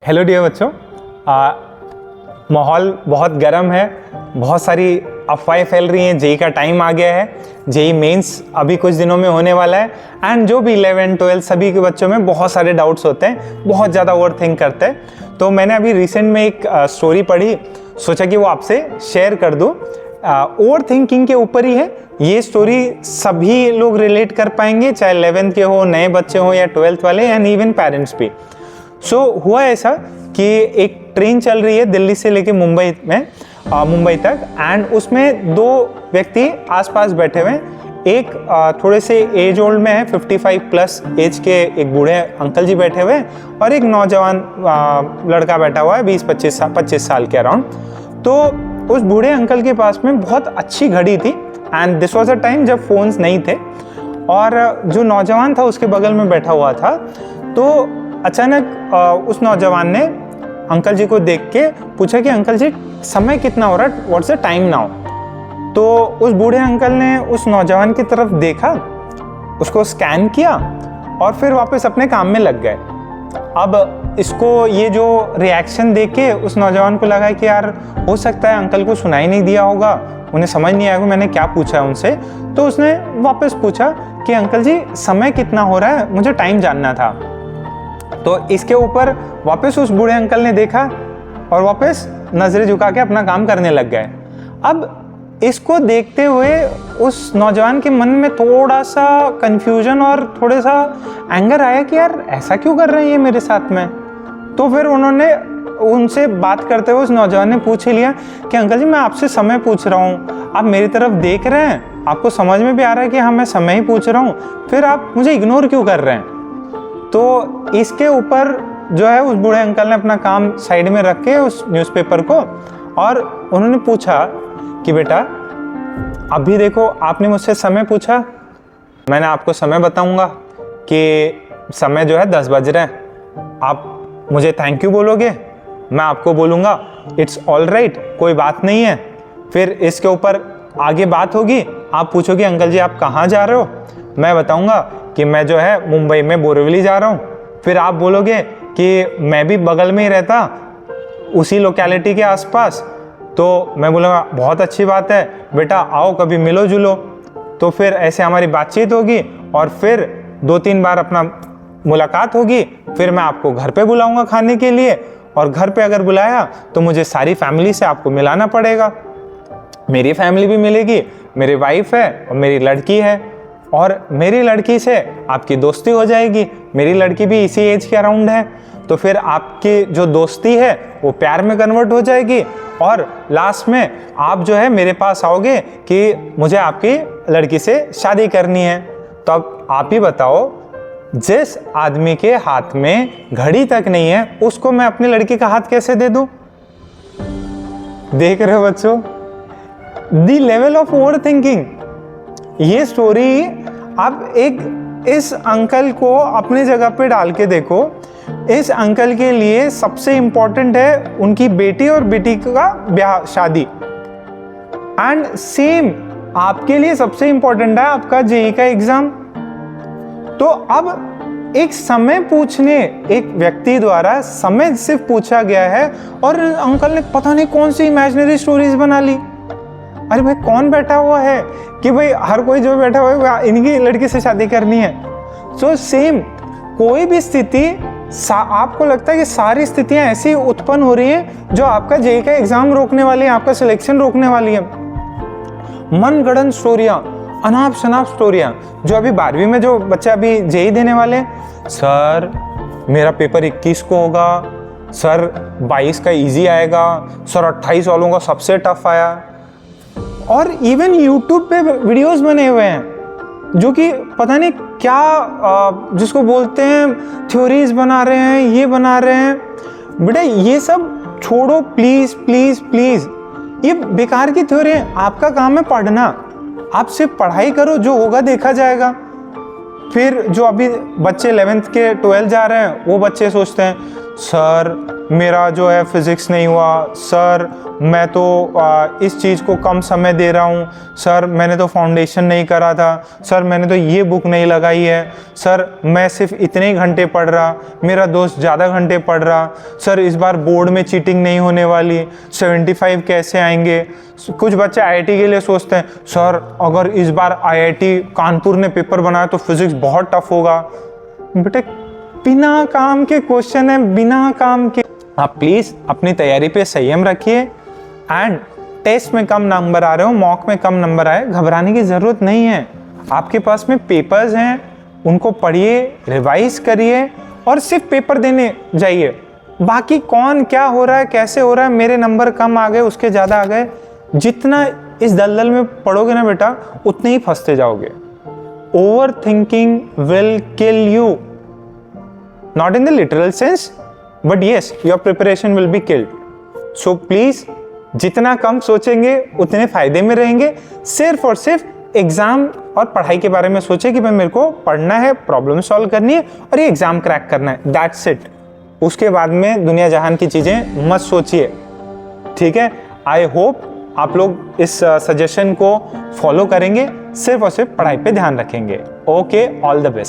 Hello dear बच्चों, माहौल बहुत गर्म है, बहुत सारी अफवाहें फैल रही हैं। जेई का टाइम आ गया है, जेई मेंस अभी कुछ दिनों में होने वाला है एंड जो भी 11, 12 सभी के बच्चों में बहुत सारे डाउट्स होते हैं, बहुत ज़्यादा ओवर थिंक करते हैं। तो मैंने अभी रिसेंट में एक स्टोरी पढ़ी, सोचा कि वो आपसे शेयर कर दूँ। ओवर थिंकिंग के ऊपर ही है ये स्टोरी, सभी लोग रिलेट कर पाएंगे, चाहे 11th के हो, नए बच्चे हो या 12th वाले एंड इवन पेरेंट्स भी। सो हुआ ऐसा कि एक ट्रेन चल रही है दिल्ली से लेके मुंबई तक एंड उसमें दो व्यक्ति आसपास बैठे हुए हैं। एक थोड़े से एज ओल्ड में है, 55 प्लस एज के एक बूढ़े अंकल जी बैठे हुए हैं और एक नौजवान लड़का बैठा हुआ है 20-25 साल के अराउंड। तो उस बूढ़े अंकल के पास में बहुत अच्छी घड़ी थी and this was a time जब फोन्स नहीं थे। और जो नौजवान था उसके बगल में बैठा हुआ था, तो अचानक उस नौजवान ने अंकल जी को देख के पूछा कि अंकल जी समय कितना हो रहा है, व्हाट्स द टाइम नाउ। तो उस बूढ़े अंकल ने उस नौजवान की तरफ देखा, उसको स्कैन किया और फिर वापस अपने काम में लग गए। अब इसको ये जो रिएक्शन देख के उस नौजवान को लगा कि यार हो सकता है अंकल को सुनाई नहीं दिया होगा, उन्हें समझ नहीं आया मैंने क्या पूछा है उनसे। तो उसने वापस पूछा कि अंकल जी समय कितना हो रहा है, मुझे टाइम जानना था। तो इसके ऊपर वापस उस बूढ़े अंकल ने देखा और वापस नजरें झुका के अपना काम करने लग गए। अब इसको देखते हुए उस नौजवान के मन में थोड़ा सा कंफ्यूजन और थोड़ा सा एंगर आया कि यार ऐसा क्यों कर रहे हैं ये मेरे साथ में। तो फिर उन्होंने उनसे बात करते हुए उस नौजवान ने पूछ लिया कि अंकल जी मैं आपसे समय पूछ रहा हूँ, आप मेरी तरफ देख रहे हैं, आपको समझ में भी आ रहा है कि हाँ मैं समय ही पूछ रहा हूँ, फिर आप मुझे इग्नोर क्यों कर रहे हैं। तो इसके ऊपर जो है उस बूढ़े अंकल ने अपना काम साइड में रख के उस न्यूज़पेपर को और उन्होंने पूछा कि बेटा अभी देखो आपने मुझसे समय पूछा, मैंने आपको समय बताऊंगा कि समय जो है 10 बज रहे हैं, आप मुझे थैंक यू बोलोगे, मैं आपको बोलूँगा इट्स ऑल राइट, कोई बात नहीं है। फिर इसके ऊपर आगे बात होगी, आप पूछोगे अंकल जी आप कहाँ जा रहे हो, मैं बताऊँगा कि मैं जो है मुंबई में बोरीवली जा रहा हूँ। फिर आप बोलोगे कि मैं भी बगल में ही रहता, उसी लोकेलिटी के आसपास। तो मैं बोलूँगा बहुत अच्छी बात है बेटा, आओ कभी मिलो जुलो। तो फिर ऐसे हमारी बातचीत होगी और फिर 2-3 बार अपना मुलाकात होगी। फिर मैं आपको घर पे बुलाऊँगा खाने के लिए, और घर पे अगर बुलाया तो मुझे सारी फैमिली से आपको मिलाना पड़ेगा। मेरी फैमिली भी मिलेगी, मेरी वाइफ है और मेरी लड़की है, और मेरी लड़की से आपकी दोस्ती हो जाएगी, मेरी लड़की भी इसी एज के अराउंड है। तो फिर आपकी जो दोस्ती है वो प्यार में कन्वर्ट हो जाएगी और लास्ट में आप जो है मेरे पास आओगे कि मुझे आपकी लड़की से शादी करनी है। तो अब आप ही बताओ, जिस आदमी के हाथ में घड़ी तक नहीं है उसको मैं अपनी लड़की का हाथ कैसे दे दूं। देख रहे हो बच्चों the level of over thinking. ये स्टोरी आप एक इस अंकल को अपनी जगह पे डाल के देखो। इस अंकल के लिए सबसे इंपॉर्टेंट है उनकी बेटी और बेटी का ब्याह शादी, एंड सेम आपके लिए सबसे इंपॉर्टेंट है आपका जेई का एग्जाम। तो अब एक समय पूछने, एक व्यक्ति द्वारा समय सिर्फ पूछा गया है और अंकल ने पता नहीं कौन सी इमेजिनरी स्टोरीज बना ली। अरे भाई कौन बैठा हुआ है कि भाई हर कोई जो बैठा हुआ है इनकी लड़की से शादी करनी है। सो सेम कोई भी स्थिति, आपको लगता है कि सारी स्थितियां ऐसी उत्पन्न हो रही हैं जो आपका जेई का एग्जाम रोकने वाली है, आपका सिलेक्शन रोकने वाली है। मनगढ़ंत स्टोरियां, अनाप शनाप स्टोरियां। जो अभी 12वीं में जो बच्चे अभी जेई देने वाले, सर मेरा पेपर 21 को होगा, सर 22 का इजी आएगा, सर 28 वालों का सबसे टफ आया। और इवन यूट्यूब पे वीडियोस बने हुए हैं जो कि पता नहीं क्या जिसको बोलते हैं थ्योरीज बना रहे हैं, ये बना रहे हैं। बेटा ये सब छोड़ो प्लीज प्लीज प्लीज, ये बेकार की थ्योरी है। आपका काम है पढ़ना, आप सिर्फ पढ़ाई करो, जो होगा देखा जाएगा। फिर जो अभी बच्चे 11th के 12 जा रहे हैं वो बच्चे सोचते हैं सर मेरा जो है फिज़िक्स नहीं हुआ, सर मैं तो इस चीज़ को कम समय दे रहा हूँ, सर मैंने तो फाउंडेशन नहीं करा था, सर मैंने तो ये बुक नहीं लगाई है, सर मैं सिर्फ इतने ही घंटे पढ़ रहा, मेरा दोस्त ज़्यादा घंटे पढ़ रहा, सर इस बार बोर्ड में चीटिंग नहीं होने वाली, 75 कैसे आएंगे। कुछ बच्चे आईआईटी के लिए सोचते हैं, सर अगर इस बार आईआईटी कानपुर ने पेपर बनाया तो फिज़िक्स बहुत टफ होगा। बेटे बिना काम के क्वेश्चन है, बिना काम के। आप प्लीज़ अपनी तैयारी पे संयम रखिए एंड टेस्ट में कम नंबर आ रहे हो, मॉक में कम नंबर आए, घबराने की ज़रूरत नहीं है। आपके पास में पेपर्स हैं, उनको पढ़िए, रिवाइज करिए और सिर्फ पेपर देने जाइए। बाकी कौन क्या हो रहा है, कैसे हो रहा है, मेरे नंबर कम आ गए, उसके ज़्यादा आ गए, जितना इस दलदल में पढ़ोगे ना बेटा उतने ही फंसते जाओगे। Over thinking will kill you, not in the literal sense but yes your preparation will be killed. So please जितना कम सोचेंगे उतने फायदे में रहेंगे। सिर्फ और सिर्फ एग्जाम और पढ़ाई के बारे में सोचे कि भाई मेरे को पढ़ना है, प्रॉब्लम सॉल्व करनी है और ये एग्जाम क्रैक करना है, दैट्स इट। उसके बाद में दुनिया जहान की चीजें मत सोचिए, ठीक है। आई होप आप लोग इस सजेशन को फॉलो करेंगे, सिर्फ और सिर्फ पढ़ाई पे ध्यान रखेंगे। Okay, all the best.